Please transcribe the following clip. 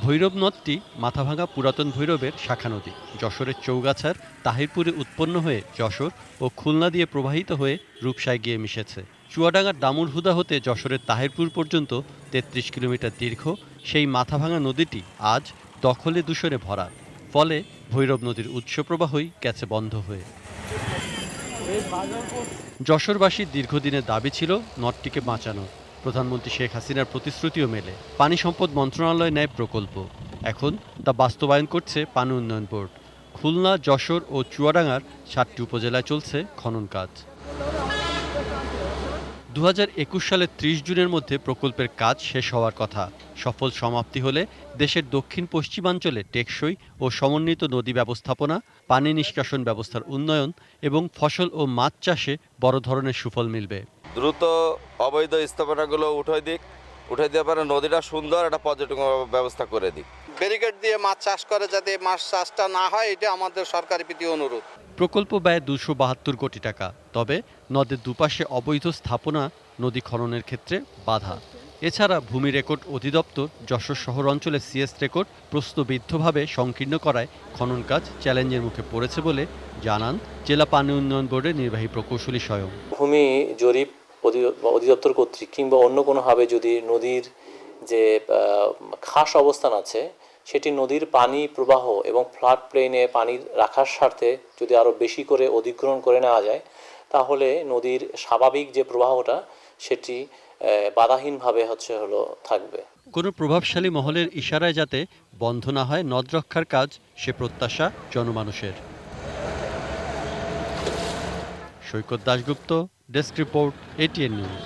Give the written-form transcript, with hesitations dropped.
ভৈরব নদটি মাথাভাঙা পুরাতন ভৈরবের শাখা নদী। যশোরের চৌগাছার তাহিরপুরে উৎপন্ন হয়ে যশোর ও খুলনা দিয়ে প্রবাহিত হয়ে রূপসায় গিয়ে মিশেছে। চুয়াডাঙ্গার দামুড়হুদা হতে যশোরের তাহিরপুর পর্যন্ত ৩৩ কিলোমিটার দীর্ঘ সেই মাথাভাঙা নদীটি আজ দখলে দূষণে ভরা। ফলে ভৈরব নদীর উৎস প্রবাহই গেছে বন্ধ হয়ে। যশোরবাসীর দীর্ঘদিনের দাবি ছিল নদটিকে বাঁচানো। প্রধানমন্ত্রী শেখ হাসিনার প্রতিশ্রুতিও মেলে। পানি সম্পদ মন্ত্রণালয় নেয় প্রকল্প। এখন তা বাস্তবায়ন করছে পানি উন্নয়ন বোর্ড। খুলনা, যশোর ও চুয়াডাঙ্গার ৭টি উপজেলায় চলছে খনন কাজ। ২০২১ সালের ৩০ জুনের মধ্যে প্রকল্পের কাজ শেষ হওয়ার কথা। সফল সমাপ্তি হলে দেশের দক্ষিণ পশ্চিমাঞ্চলে টেকসই ও সমন্বিত নদী ব্যবস্থাপনা, পানি নিষ্কাশন ব্যবস্থার উন্নয়ন এবং ফসল ও মাছ চাষে বড় ধরনের সুফল মিলবে। দ্রুত অবৈধ স্থাপনাগুলো উঠাই দিয়ে পারে নদীটা সুন্দর একটা পর্যটন ব্যবস্থা করে দিক। ব্যারিকেড দিয়ে মাছ চাষ করে যাতে মাছ চাষটা না হয়, এটা আমাদের সরকারি প্রতি অনুরোধ। প্রকল্প ব্যয় ২৭২ কোটি টাকা। তবে নদের দুপাশে অবৈধ স্থাপনা নদী খননের ক্ষেত্রে বাধা। এছাড়া ভূমি রেকর্ড অধিদপ্তর যশোর শহর অঞ্চলের সিএস রেকর্ড প্রশ্নবিদ্ধভাবে সংকীর্ণ করায় খনন কাজ চ্যালেঞ্জের মুখে পড়েছে বলে জানান জেলা পানি উন্নয়ন বোর্ডের নির্বাহী প্রকৌশলী স্বয়ং। ভূমি জরিপ অধিদপ্তর কর্তৃক কিংবা অন্য কোনোভাবে যদি নদীর যে খাস অবস্থান আছে সেটি নদীর পানি প্রবাহ এবং ফ্লাড প্লেনে পানি রাখার স্বার্থে যদি আরও বেশি করে অধিগ্রহণ করে নেওয়া যায়, তাহলে নদীর স্বাভাবিক যে প্রবাহটা সেটি বাধাহীনভাবে থাকবে। কোনো প্রভাবশালী মহলের ইশারায় যাতে বন্ধ না হয় নদ রক্ষার কাজ, সে প্রত্যাশা জনমানুষের। Saikat Dasgupta, desk report, ATN news.